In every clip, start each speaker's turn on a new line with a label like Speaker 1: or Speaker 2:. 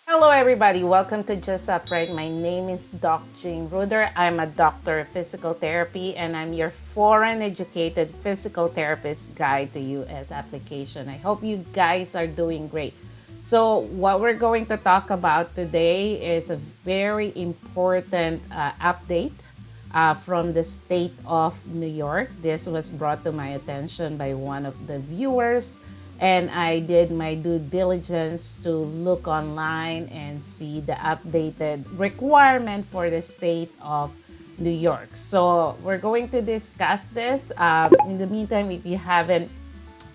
Speaker 1: Hello everybody, welcome to Just Upright. My name is Doc Jane Ruder. I'm a doctor of physical therapy and I'm your foreign educated physical therapist guide to US application. I hope you guys are doing great. So what we're going to talk about today is a very important update from the state of New York. This was brought to my attention by one of the viewers, and I did my due diligence to look online and see the updated requirement for the state of New York. So we're going to discuss this. In the meantime, if you haven't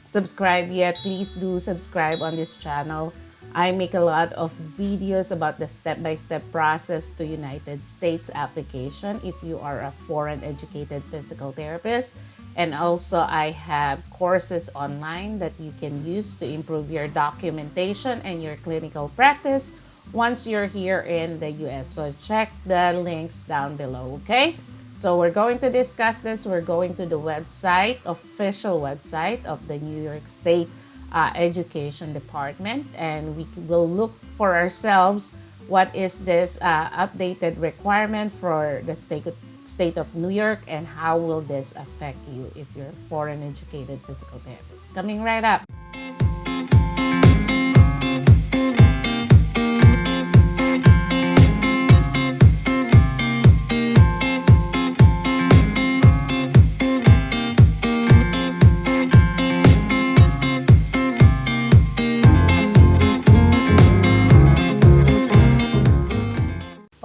Speaker 1: subscribed yet, please do subscribe on this channel. I make a lot of videos about the step-by-step process to United States application if you are a foreign educated physical therapist. And also I have courses online that you can use to improve your documentation and your clinical practice once you're here in the US. So check the links down below, okay? So we're going to discuss this. We're going to the website, official website of the New York State Education Department, and we will look for ourselves what is this updated requirement for the state of New York and how will this affect you if you're a foreign educated physical therapist. Coming right up.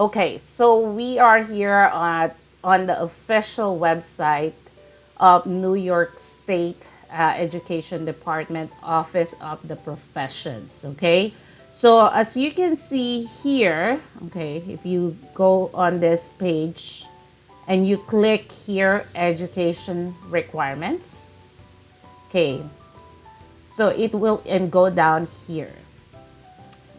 Speaker 1: Okay, so we are here on the official website of New York State Education Department Office of the Professions, okay? So as you can see here, okay, if you go on this page and you click here, education requirements, okay, so it will and go down here.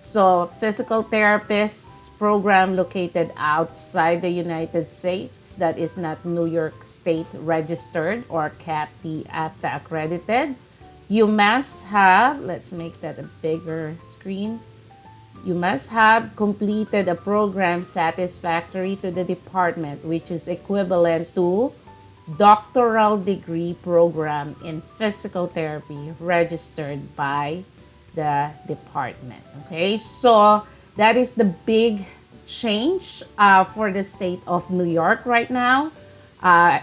Speaker 1: So, physical therapists program located outside the United States that is not New York State registered or CAPT APTA accredited. You must have, let's make that a bigger screen. You must have completed a program satisfactory to the department, which is equivalent to doctoral degree program in physical therapy registered by the department. Okay, so that is the big change for the state of New York right now.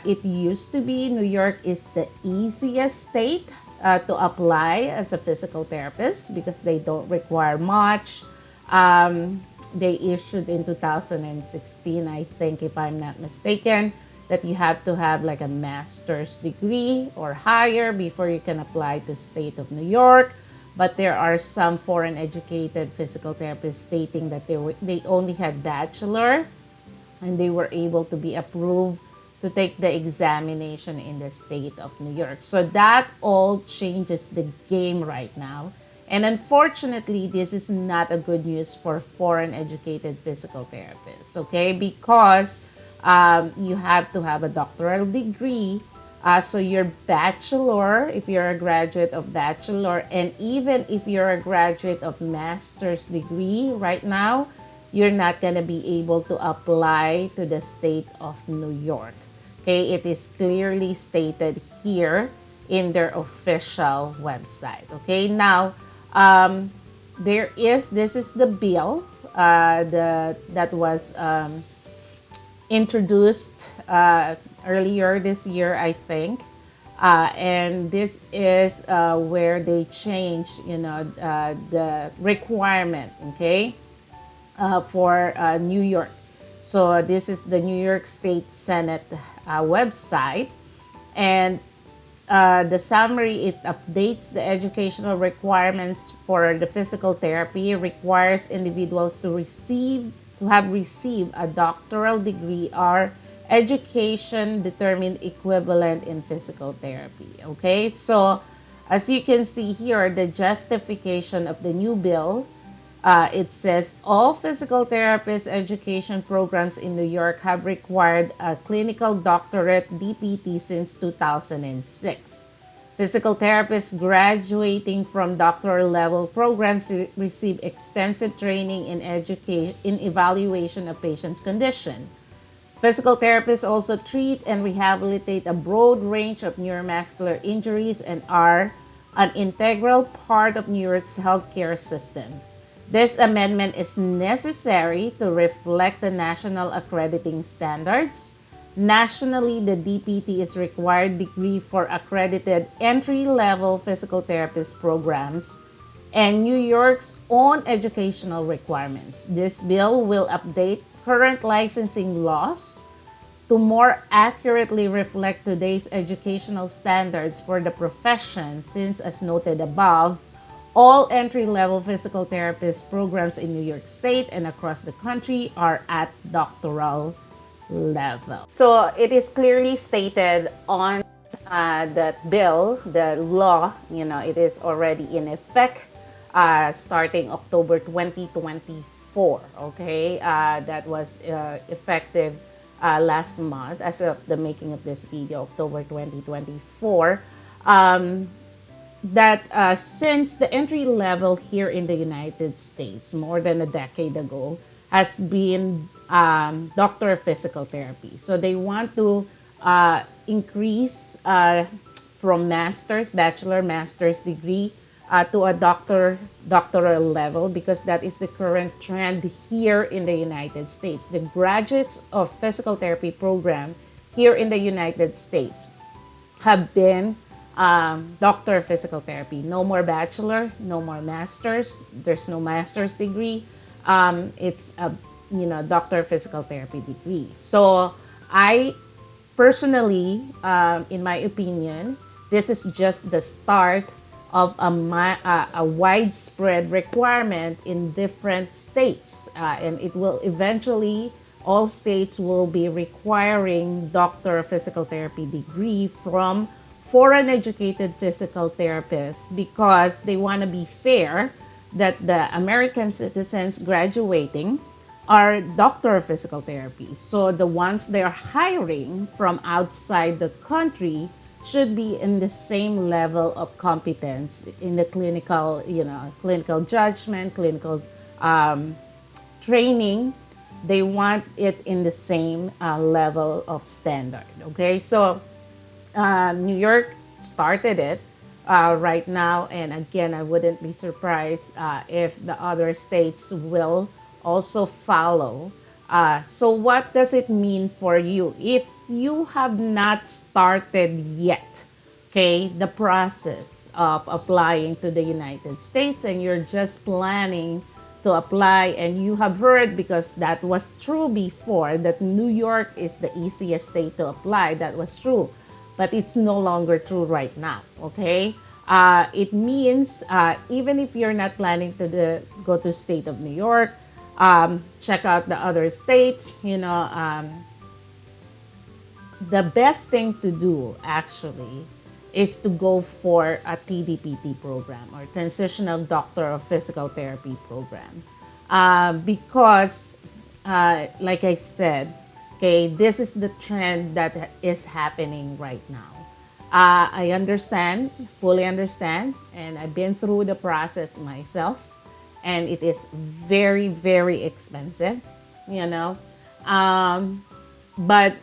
Speaker 1: It used to be New York is the easiest state to apply as a physical therapist because they don't require much. They issued in 2016, I think, if I'm not mistaken, that you have to have like a master's degree or higher before you can apply to state of New York. But there are some foreign educated physical therapists stating that they only had bachelor and they were able to be approved to take the examination in the state of New York. So that all changes the game right now. And unfortunately, this is not a good news for foreign educated physical therapists, okay? Because you have to have a doctoral degree. So your bachelor, if you're a graduate of bachelor, and even if you're a graduate of master's degree right now, you're not going to be able to apply to the state of New York. Okay, it is clearly stated here in their official website. Okay, now this is the bill that was introduced earlier this year, I think, and this is where they change, the requirement, okay, for New York. So this is the New York State Senate website, and the summary, it updates the educational requirements for the physical therapy, requires individuals to have received a doctoral degree or education determined equivalent in physical therapy. Okay, so as you can see here, the justification of the new bill, it says all physical therapist education programs in New York have required a clinical doctorate DPT since 2006. Physical therapists graduating from doctoral level programs receive extensive training in education in evaluation of patients' condition. Physical therapists also treat and rehabilitate a broad range of neuromuscular injuries and are an integral part of New York's healthcare system. This amendment is necessary to reflect the national accrediting standards. Nationally, the DPT is required degree for accredited entry-level physical therapist programs and New York's own educational requirements. This bill will update current licensing laws to more accurately reflect today's educational standards for the profession, since, as noted above, all entry-level physical therapist programs in New York State and across the country are at doctoral level. So it is clearly stated on that bill, the law, it is already in effect starting October 2024. Okay, that was effective last month as of the making of this video, October 2024. That since the entry level here in the United States more than a decade ago has been doctor of physical therapy. So they want to increase from master's degree to a doctoral level, because that is the current trend here in the United States. The graduates of physical therapy program here in the United States have been doctor of physical therapy. No more bachelor, no more master's. There's no master's degree. It's a doctor of physical therapy degree. So I personally, in my opinion, this is just the start of a widespread requirement in different states, and it will eventually, all states will be requiring doctor of physical therapy degree from foreign educated physical therapists, because they want to be fair that the American citizens graduating are doctor of physical therapy. So the ones they're hiring from outside the country should be in the same level of competence in the clinical, clinical judgment, clinical training. They want it in the same level of standard. Okay, so New York started it right now, and again, I wouldn't be surprised if the other states will also follow. So what does it mean for you if you have not started yet, okay, the process of applying to the United States, and you're just planning to apply, and you have heard, because that was true before, that New York is the easiest state to apply. That was true, but it's no longer true right now. Okay, it means even if you're not planning to go to state of New York, check out the other states. The best thing to do actually is to go for a TDPT program, or Transitional Doctor of Physical Therapy program, because like I said, okay, this is the trend that is happening right now. I understand, fully understand, and I've been through the process myself, and it is very, very expensive, but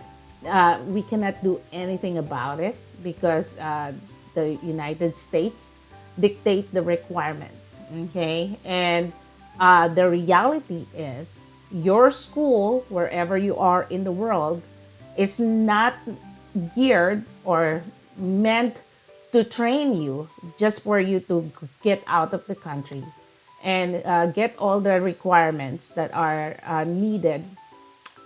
Speaker 1: we cannot do anything about it, because the United States dictate the requirements, okay? And the reality is, your school, wherever you are in the world, is not geared or meant to train you just for you to get out of the country and get all the requirements that are needed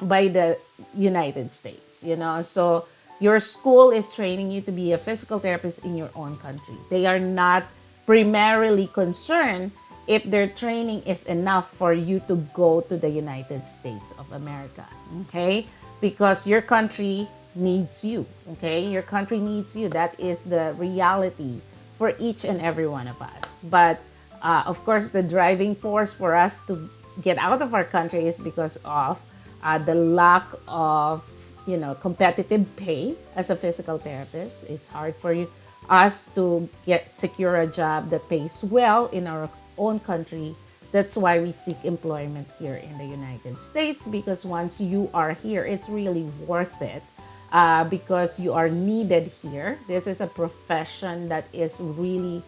Speaker 1: by the United States. So your school is training you to be a physical therapist in your own country. They are not primarily concerned if their training is enough for you to go to the United States of America, okay? Because your country needs you, okay? Your country needs you. That is the reality for each and every one of us. But of course, the driving force for us to get out of our country is because of the lack of competitive pay as a physical therapist. It's hard for you us to get secure a job that pays well in our own country. That's why we seek employment here in the United States, because once you are here, it's really worth it, because you are needed here. This is a profession that is really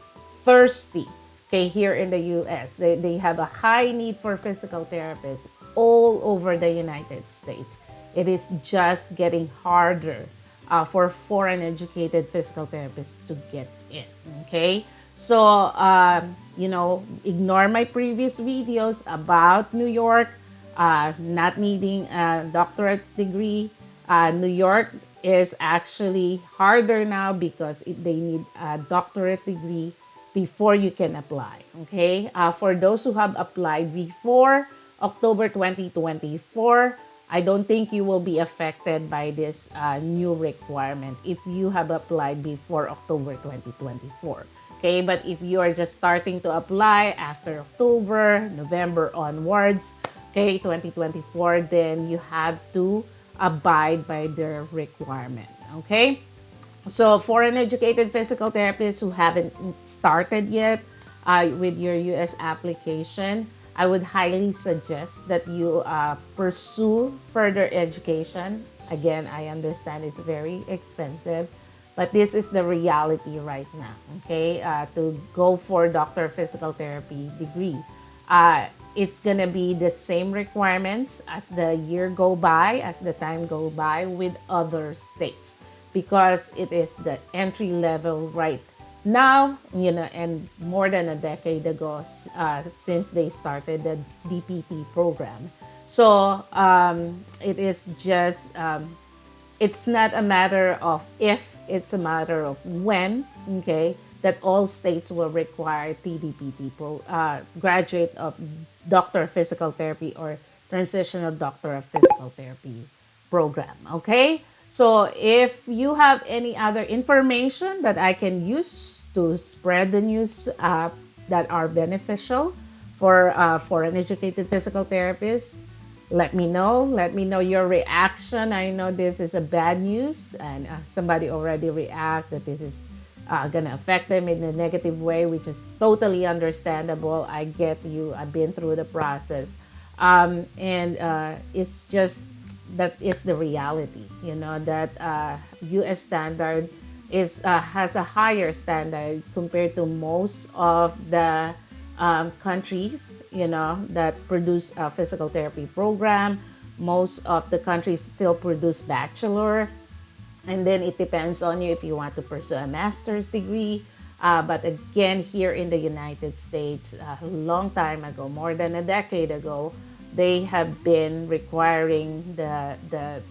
Speaker 1: thirsty. Okay, here in the US, they have a high need for physical therapists all over the United States. It is just getting harder for foreign educated physical therapists to get in. Okay, so ignore my previous videos about New York not needing a doctorate degree. New York is actually harder now because they need a doctorate degree before you can apply. Okay, for those who have applied before October 2024, I don't think you will be affected by this new requirement if you have applied before October 2024. Okay, but if you are just starting to apply after October, November onwards, okay, 2024, then you have to abide by their requirement. Okay, so foreign educated physical therapists who haven't started yet with your US application, I would highly suggest that you pursue further education. Again, I understand it's very expensive, but this is the reality right now. Okay, to go for doctor of physical therapy degree, it's gonna be the same requirements as the year go by, as the time go by with other states, because it is the entry level right now, and more than a decade ago, since they started the DPT program. So it is just, it's not a matter of if, it's a matter of when, okay, that all states will require TDPT, graduate of Doctor of Physical Therapy or Transitional Doctor of Physical Therapy program, okay? So if you have any other information that I can use to spread the news that are beneficial for foreign educated physical therapists, let me know. Let me know your reaction. I know this is a bad news, and somebody already react that this is gonna affect them in a negative way, which is totally understandable. I get you. I've been through the process, and it's just that is the reality. That U.S. standard is has a higher standard compared to most of the countries, that produce a physical therapy program. Most of the countries still produce bachelor, and then it depends on you if you want to pursue a master's degree. But again, here in the United States, a long time ago, more than a decade ago, they have been requiring the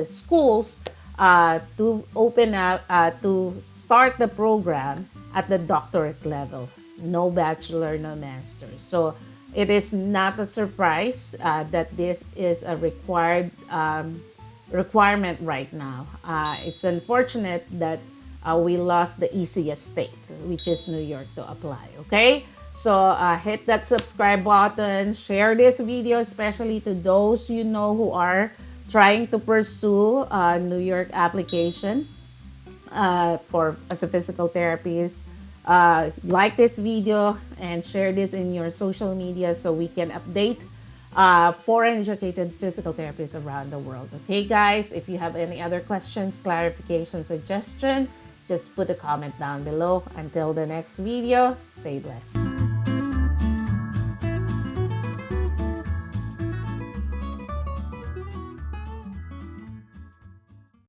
Speaker 1: schools to open up, to start the program at the doctorate level. No bachelor, no master. So it is not a surprise that this is a requirement right now. It's unfortunate that we lost the easiest state, which is New York, to apply. Okay, so hit that subscribe button, share this video, especially to those who are trying to pursue a New York application as a physical therapist. Like this video and share this in your social media so we can update foreign educated physical therapists around the world. Okay, guys, if you have any other questions, clarification, suggestion, just put a comment down below. Until the next video, stay blessed.